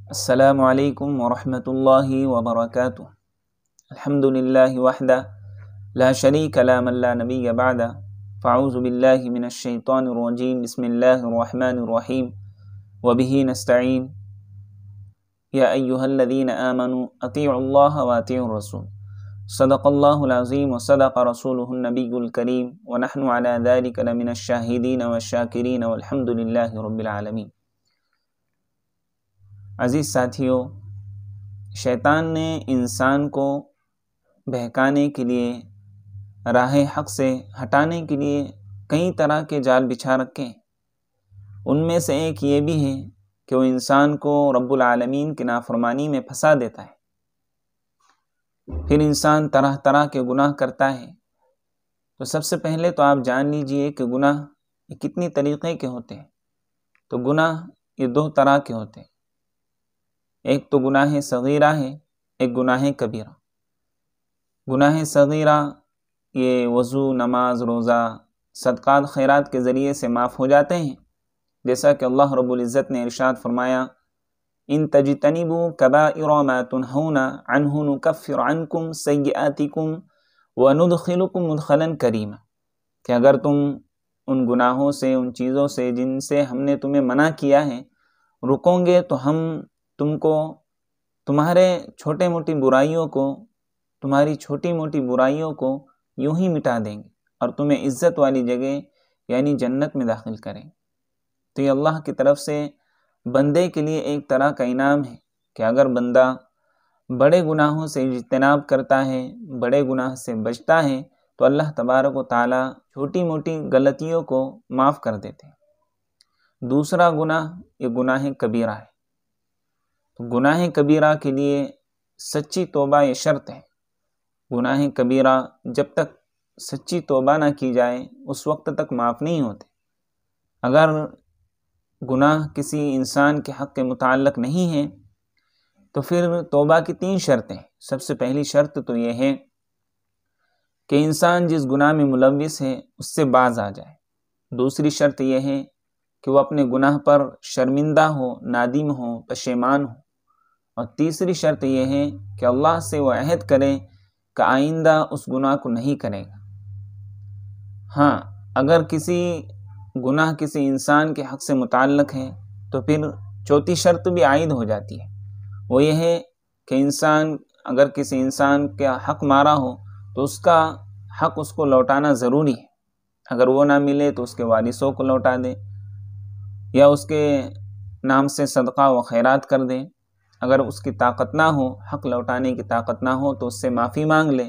السلام علیکم ورحمۃ اللہ وبرکاتہ۔ الحمد للہ وحدہ لا شریک له من لا نبی بعدہ، فاعوذ باللہ من الشیطان الرجیم، بسم اللہ الرحمن الرحیم، وبہ نستعین۔ یا ایہا الذین آمنوا اطیعوا اللہ واطیعوا الرسول، صدق اللہ العظیم وصدق رسولہ النبی الکریم، ونحن علی ذلک لمن الشاہدین والشاکرین والحمد للہ رب العالمین۔ عزیز ساتھیو، شیطان نے انسان کو بہکانے کے لیے، راہ حق سے ہٹانے کے لیے کئی طرح کے جال بچھا رکھے ہیں۔ ان میں سے ایک یہ بھی ہے کہ وہ انسان کو رب العالمین کی نافرمانی میں پھنسا دیتا ہے، پھر انسان طرح طرح کے گناہ کرتا ہے۔ تو سب سے پہلے تو آپ جان لیجئے کہ گناہ یہ کتنی طریقے کے ہوتے ہیں۔ تو گناہ یہ دو طرح کے ہوتے ہیں، ایک تو گناہ صغیرہ ہے، ایک گناہ کبیرہ۔ گناہ صغیرہ یہ وضو، نماز، روزہ، صدقات، خیرات کے ذریعے سے معاف ہو جاتے ہیں، جیسا کہ اللہ رب العزت نے ارشاد فرمایا، ان تجتنبوا کبائر ما تنہون عنہ نکفر عنکم سیئاتکم وندخلکم مدخلا کریما، کہ اگر تم ان گناہوں سے، ان چیزوں سے جن سے ہم نے تمہیں منع کیا ہے رکو گے تو ہم تم کو تمہارے چھوٹے موٹی برائیوں کو، تمہاری چھوٹی موٹی برائیوں کو یوں ہی مٹا دیں گے اور تمہیں عزت والی جگہ یعنی جنت میں داخل کریں۔ تو یہ اللہ کی طرف سے بندے کے لیے ایک طرح کا انعام ہے کہ اگر بندہ بڑے گناہوں سے اجتناب کرتا ہے، بڑے گناہ سے بچتا ہے، تو اللہ تبارک و تعالی چھوٹی موٹی غلطیوں کو معاف کر دیتے ہیں۔ دوسرا گناہ یہ گناہ کبیرہ ہے۔ تو گناہ کبیرہ کے لیے سچی توبہ یہ شرط ہے۔ گناہ کبیرہ جب تک سچی توبہ نہ کی جائے اس وقت تک معاف نہیں ہوتے۔ اگر گناہ کسی انسان کے حق کے متعلق نہیں ہے تو پھر توبہ کی تین شرطیں۔ سب سے پہلی شرط تو یہ ہے کہ انسان جس گناہ میں ملوث ہے اس سے باز آ جائے۔ دوسری شرط یہ ہے کہ وہ اپنے گناہ پر شرمندہ ہو، نادم ہو، پشیمان ہو۔ اور تیسری شرط یہ ہے کہ اللہ سے وہ عہد کرے کہ آئندہ اس گناہ کو نہیں کرے گا۔ ہاں، اگر کسی گناہ کسی انسان کے حق سے متعلق ہے تو پھر چوتھی شرط بھی عائد ہو جاتی ہے، وہ یہ ہے کہ انسان اگر کسی انسان کا حق مارا ہو تو اس کا حق اس کو لوٹانا ضروری ہے۔ اگر وہ نہ ملے تو اس کے وارثوں کو لوٹا دے، یا اس کے نام سے صدقہ و خیرات کر دے۔ اگر اس کی طاقت نہ ہو، حق لوٹانے کی طاقت نہ ہو تو اس سے معافی مانگ لے،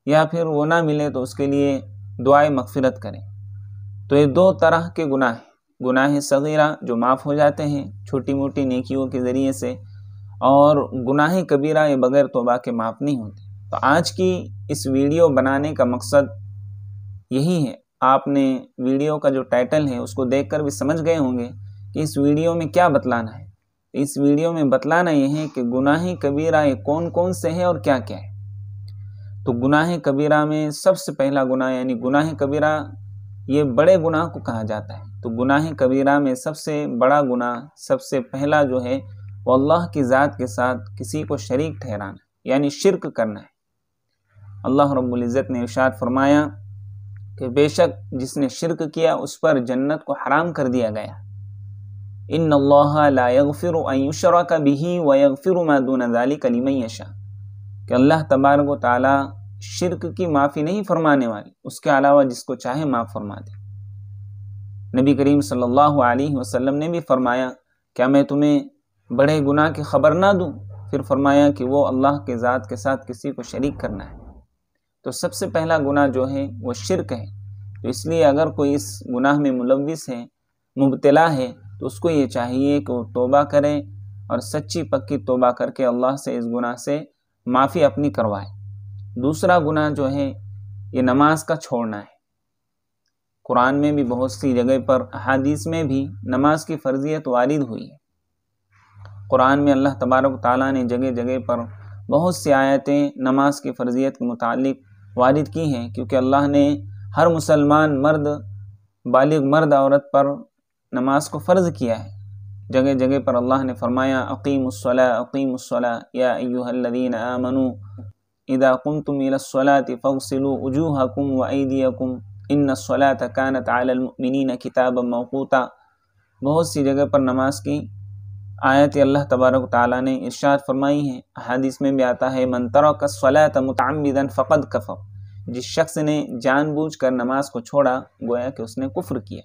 یا پھر وہ نہ ملے تو اس کے لیے دعائے مغفرت کرے۔ تو یہ دو طرح کے گناہ ہیں، گناہ صغیرہ جو معاف ہو جاتے ہیں چھوٹی موٹی نیکیوں کے ذریعے سے، اور گناہ کبیرہ یہ بغیر توبہ کے معاف نہیں ہوتے۔ تو آج کی اس ویڈیو بنانے کا مقصد یہی ہے۔ آپ نے ویڈیو کا جو ٹائٹل ہے اس کو دیکھ کر بھی سمجھ گئے ہوں گے کہ اس ویڈیو میں کیا بتلانا ہے۔ اس ویڈیو میں بتلانا یہ ہے کہ گناہ کبیرہ یہ کون کون سے ہیں اور کیا کیا ہے۔ تو گناہ کبیرہ میں سب سے پہلا گناہ یعنی گناہ کبیرہ یہ بڑے گناہ کو کہا جاتا ہے۔ تو گناہ کبیرہ میں سب سے بڑا گناہ، سب سے پہلا جو ہے وہ اللہ کی ذات کے ساتھ کسی کو شریک ٹھہرانا یعنی شرک کرنا ہے۔ اللہ رب العزت نے ارشاد فرمایا کہ بے شک جس نے شرک کیا اس پر جنت کو حرام کر دیا گیا۔ ان اللہ لا یغفر ان یشرک بہ ویغفر ما دون ذلک لمن یشاء، کہ اللہ تبارک و تعالی شرک کی معافی نہیں فرمانے والی، اس کے علاوہ جس کو چاہے معاف فرما دے۔ نبی کریم صلی اللہ علیہ وسلم نے بھی فرمایا کیا میں تمہیں بڑے گناہ کی خبر نہ دوں؟ پھر فرمایا کہ وہ اللہ کے ذات کے ساتھ کسی کو شریک کرنا ہے۔ تو سب سے پہلا گناہ جو ہے وہ شرک ہے۔ تو اس لیے اگر کوئی اس گناہ میں ملوث ہے، مبتلا ہے، تو اس کو یہ چاہیے کہ وہ توبہ کرے اور سچی پکی توبہ کر کے اللہ سے اس گناہ سے معافی اپنی کروائے۔ دوسرا گناہ جو ہے یہ نماز کا چھوڑنا ہے۔ قرآن میں بھی بہت سی جگہ پر، احادیث میں بھی نماز کی فرضیت وارد ہوئی ہے۔ قرآن میں اللہ تبارک و تعالیٰ نے جگہ جگہ پر بہت سی آیتیں نماز کی فرضیت کے متعلق وارد کی ہیں، کیونکہ اللہ نے ہر مسلمان مرد، بالغ مرد عورت پر نماز کو فرض کیا ہے۔ جگہ جگہ پر اللہ نے فرمایا اقیموا الصلاۃ اقیموا الصلاۃ یا ایھا الذین آمنوا اذا قمتم الى الصلاۃ فاغسلوا وجوہکم وایدیکم ان الصلاۃ کانت علی المؤمنین کتابا موقوتا۔ بہت سی جگہ پر نماز کی آیت اللہ تبارک و تعالیٰ نے ارشاد فرمائی ہے۔ حدیث میں بھی آتا ہے من ترک الصلاۃ متعمدا فقد کفر، جس شخص نے جان بوجھ کر نماز کو چھوڑا گویا کہ اس نے کفر کیا۔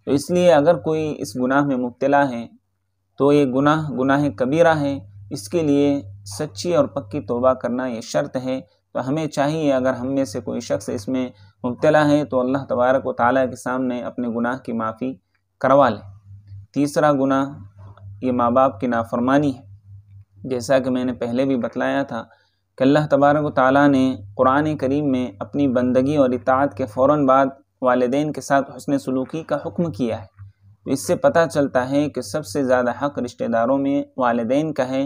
تو اس لیے اگر کوئی اس گناہ میں مبتلا ہے تو یہ گناہ کبیرہ ہے، اس کے لیے سچی اور پکی توبہ کرنا یہ شرط ہے۔ تو ہمیں چاہیے اگر ہم میں سے کوئی شخص اس میں مبتلا ہے تو اللہ تبارک و تعالیٰ کے سامنے اپنے گناہ کی معافی کروا لے۔ تیسرا گناہ یہ ماں باپ کی نافرمانی ہے۔ جیسا کہ میں نے پہلے بھی بتلایا تھا کہ اللہ تبارک و تعالیٰ نے قرآن کریم میں اپنی بندگی اور اطاعت کے فوراً بعد والدین کے ساتھ حسن سلوکی کا حکم کیا ہے۔ تو اس سے پتہ چلتا ہے کہ سب سے زیادہ حق رشتہ داروں میں والدین کا ہے،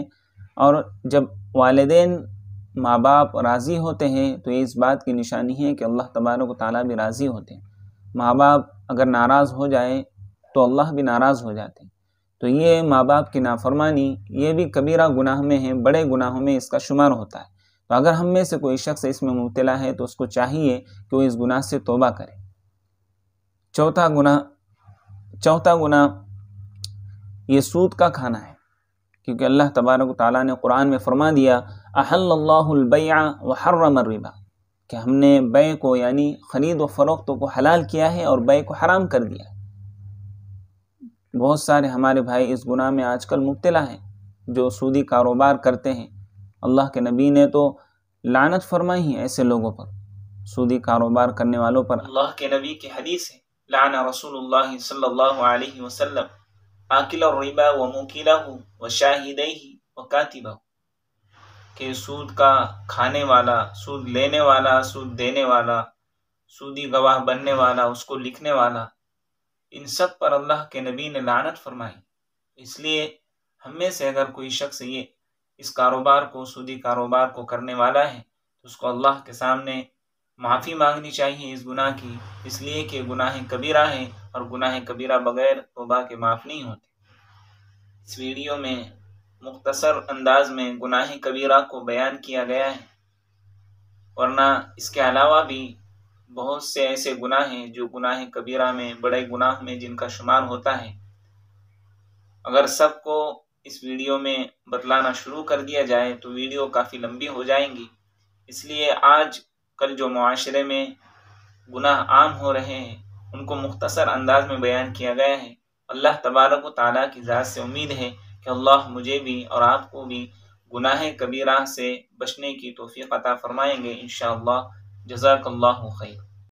اور جب والدین ماں باپ راضی ہوتے ہیں تو یہ اس بات کی نشانی ہے کہ اللہ تبارک و تعالیٰ بھی راضی ہوتے ہیں۔ ماں باپ اگر ناراض ہو جائے تو اللہ بھی ناراض ہو جاتے ہیں۔ تو یہ ماں باپ کی نافرمانی یہ بھی کبیرہ گناہ میں ہے، بڑے گناہوں میں اس کا شمار ہوتا ہے۔ تو اگر ہم میں سے کوئی شخص اس میں مبتلا ہے تو اس کو چاہیے کہ وہ اس گناہ سے توبہ کرے۔ چوتھا گناہ یہ سود کا کھانا ہے، کیونکہ اللہ تبارک و تعالیٰ نے قرآن میں فرما دیا احل اللہ البیع وحرم الربا، کہ ہم نے بیع کو یعنی خرید و فروخت کو حلال کیا ہے اور بیع کو حرام کر دیا ہے۔ بہت سارے ہمارے بھائی اس گناہ میں آج کل مبتلا ہیں جو سودی کاروبار کرتے ہیں۔ اللہ کے نبی نے تو لعنت فرمائی ہے ایسے لوگوں پر، سودی کاروبار کرنے والوں پر۔ اللہ کے نبی کی حدیث ہے لعن رسول اللہ صلی اللہ علیہ وسلم آکل الربا وموکلہ وشاہدیہ وکاتبہ، کہ سود کا کھانے والا، سود لینے والا، سود دینے والا، سودی گواہ بننے والا، اس کو لکھنے والا، ان سب پر اللہ کے نبی نے لعنت فرمائی۔ اس لیے ہم میں سے اگر کوئی شخص یہ اس کاروبار کو، سودی کاروبار کو کرنے والا ہے تو اس کو اللہ کے سامنے معافی مانگنی چاہیے اس گناہ کی، اس لیے کہ گناہ کبیرہ ہے اور گناہ کبیرہ بغیر توبہ کے معاف نہیں ہوتے۔ اس ویڈیو میں مختصر انداز میں گناہ کبیرہ کو بیان کیا گیا ہے، ورنہ اس کے علاوہ بھی بہت سے ایسے گناہ ہیں جو گناہ کبیرہ میں، بڑے گناہ میں جن کا شمار ہوتا ہے۔ اگر سب کو اس ویڈیو میں بتلانا شروع کر دیا جائے تو ویڈیو کافی لمبی ہو جائیں گی، اس لیے آج کل جو معاشرے میں گناہ عام ہو رہے ہیں ان کو مختصر انداز میں بیان کیا گیا ہے۔ اللہ تبارک و تعالیٰ کی ذات سے امید ہے کہ اللہ مجھے بھی اور آپ کو بھی گناہ کبیرہ سے بچنے کی توفیق عطا فرمائیں گے انشاءاللہ۔ جزاک اللہ خیر۔